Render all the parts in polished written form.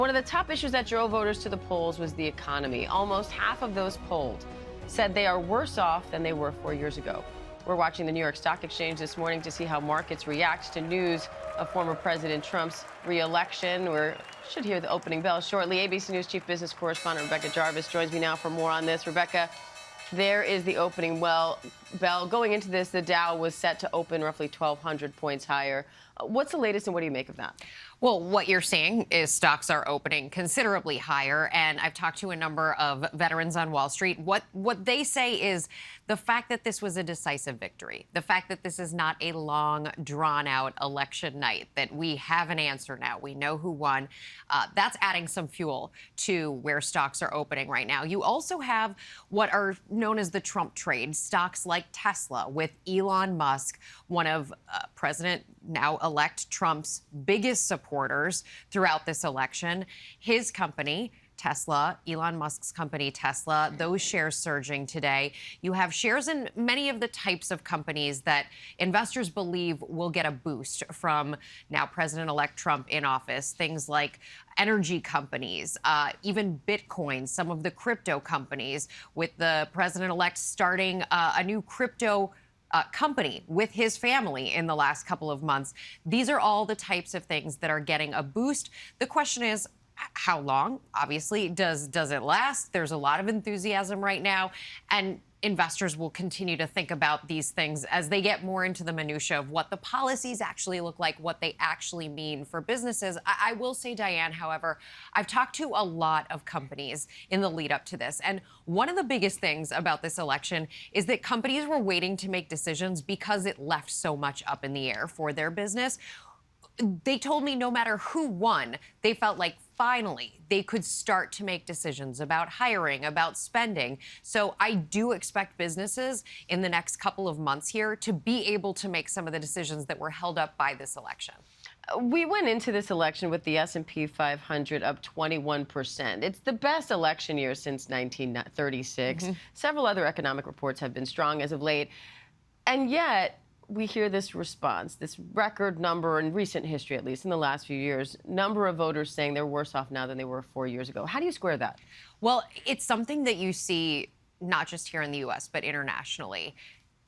One of the top issues that drove voters to the polls was the economy. Almost half of those polled said they are worse off than they were 4 years ago. We're watching the New York Stock Exchange this morning to see how markets react to news of former President Trump's re-election. We should hear the opening bell shortly. ABC News Chief Business Correspondent Rebecca Jarvis joins me now for more on this. Rebecca, there is the opening bell. Going into this, the Dow was set to open roughly 1,200 points higher. What's the latest and what do you make of that? Well, what you're seeing is stocks are opening considerably higher, and I've talked to a number of veterans on Wall Street. What they say is the fact that this was a decisive victory, the fact that this is not a long, drawn-out election night, that we have an answer now, we know who won, that's adding some fuel to where stocks are opening right now. You also have what are known as the Trump trade, stocks like Tesla, with Elon Musk, one of President now-elect Trump's biggest supporters throughout this election. His company, Tesla, Elon Musk's company, Tesla, those shares surging today. You have shares in many of the types of companies that investors believe will get a boost from now President-elect Trump in office. Things like energy companies, even Bitcoin, some of the crypto companies, with the president-elect starting a new crypto company with his family in the last couple of months. These are all the types of things that are getting a boost. The question is, how long? Obviously, does it last? There's a lot of enthusiasm right now, and investors will continue to think about these things as they get more into the minutia of what the policies actually look like, what they actually mean for businesses. I will say, Diane, however, I've talked to a lot of companies in the lead up to this, and one of the biggest things about this election is that companies were waiting to make decisions because it left so much up in the air for their business. They told me no matter who won, they felt like finally they could start to make decisions about hiring, about spending. So I do expect businesses in the next couple of months here to be able to make some of the decisions that were held up by this election. We went into this election with the S&P 500 up 21%. It's the best election year since 1936. Several other economic reports have been strong as of late. And yet, we hear this response, this record number in recent history, at least in the last few years, number of voters saying they're worse off now than they were 4 years ago. How do you square that? Well, it's something that you see not just here in the U.S., but internationally.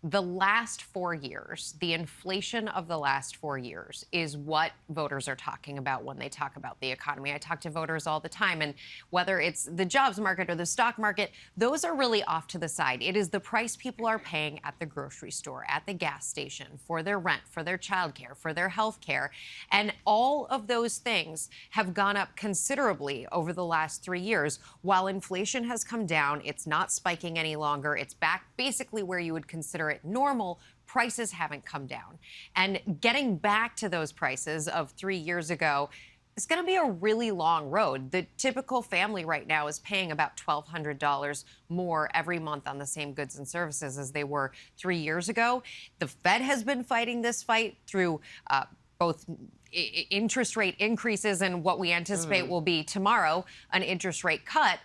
The last 4 years, the inflation of the last 4 years is what voters are talking about when they talk about the economy. I talk to voters all the time, and whether it's the jobs market or the stock market, those are really off to the side. It is the price people are paying at the grocery store, at the gas station, for their rent, for their childcare, for their health care. And all of those things have gone up considerably over the last 3 years. While inflation has come down, it's not spiking any longer. It's back basically where you would consider it normal. Prices haven't come down. And getting back to those prices of 3 years ago is going to be a really long road. The typical family right now is paying about $1,200 more every month on the same goods and services as they were 3 years ago. The Fed has been fighting this fight through both interest rate increases and what we anticipate will be tomorrow, an interest rate cut.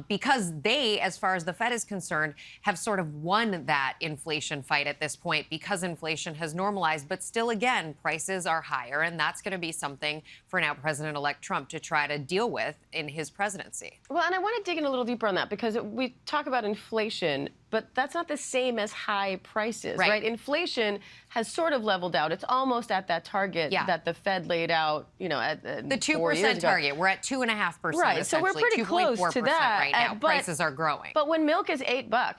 Because they, as far as the Fed is concerned, have sort of won that inflation fight at this point because inflation has normalized. But still, again, prices are higher, and that's going to be something for now President-elect Trump to try to deal with in his presidency. Well, and I want to dig in a little deeper on that because we talk about inflation, but that's not the same as high prices, right? Inflation has sort of leveled out. It's almost at that target that the Fed laid out, you know, at the 2% target. We're at 2.5%. Right, so we're pretty close to that right now. Prices are growing. But when milk is $8,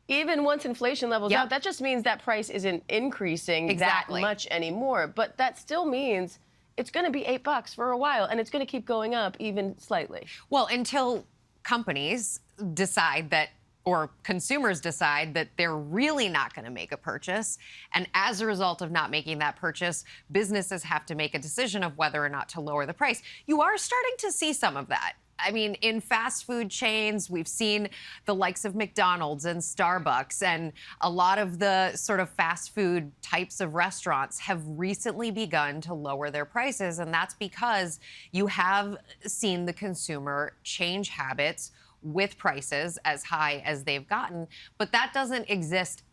even once inflation levels out, that just means that price isn't increasing that much anymore. But that still means it's going to be $8 for a while, and it's going to keep going up even slightly. Well, until companies decide that, or consumers decide that they're really not going to make a purchase. And as a result of not making that purchase, businesses have to make a decision of whether or not to lower the price. You are starting to see some of that. I mean, in fast food chains, we've seen the likes of McDonald's and Starbucks, and a lot of the sort of fast food types of restaurants have recently begun to lower their prices. And that's because you have seen the consumer change habits with prices as high as they've gotten. But that doesn't exist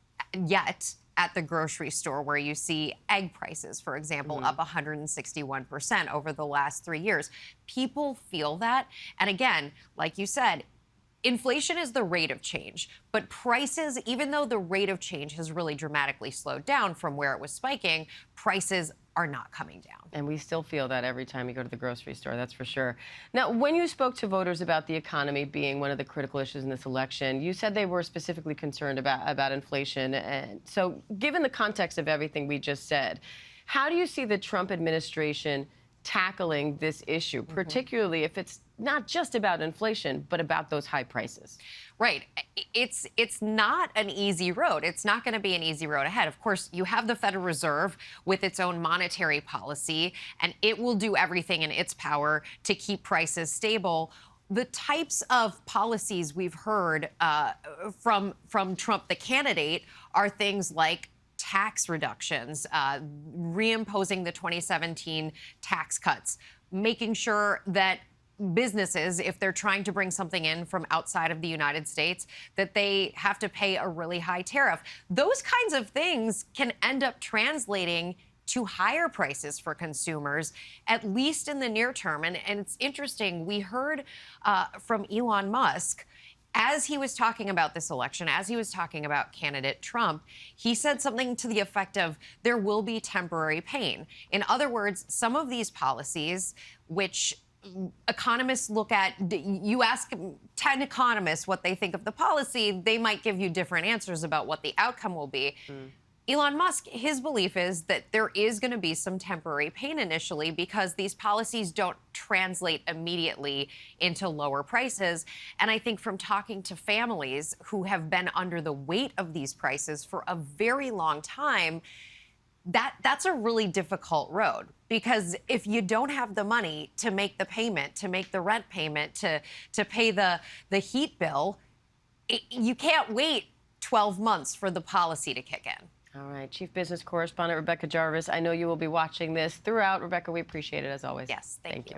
yet at the grocery store, where you see egg prices, for example, up 161% over the last 3 years. People feel that. And again, like you said, inflation is the rate of change, but prices, even though the rate of change has really dramatically slowed down from where it was spiking, prices are not coming down. And we still feel that every time you go to the grocery store, that's for sure. Now, when you spoke to voters about the economy being one of the critical issues in this election, you said they were specifically concerned about inflation. And so given the context of everything we just said, how do you see the Trump administration tackling this issue, particularly if it's not just about inflation, but about those high prices? Right. It's not an easy road. It's not going to be an easy road ahead. Of course, you have the Federal Reserve with its own monetary policy, and it will do everything in its power to keep prices stable. The types of policies we've heard from Trump, the candidate, are things like tax reductions, reimposing the 2017 tax cuts, making sure that businesses, if they're trying to bring something in from outside of the United States, that they have to pay a really high tariff. Those kinds of things can end up translating to higher prices for consumers, at least in the near term. And it's interesting, we heard from Elon Musk, as he was talking about this election, as he was talking about candidate Trump, he said something to the effect of, there will be temporary pain. In other words, some of these policies, which economists look at, you ask 10 economists what they think of the policy, they might give you different answers about what the outcome will be. Elon Musk, his belief is that there is going to be some temporary pain initially because these policies don't translate immediately into lower prices. And I think from talking to families who have been under the weight of these prices for a very long time, that's a really difficult road, because if you don't have the money to make the payment, to make the rent payment, to pay the heat bill, you can't wait 12 months for the policy to kick in. All right. Chief Business Correspondent Rebecca Jarvis, I know you will be watching this throughout. Rebecca, we appreciate it as always. Yes, thank you.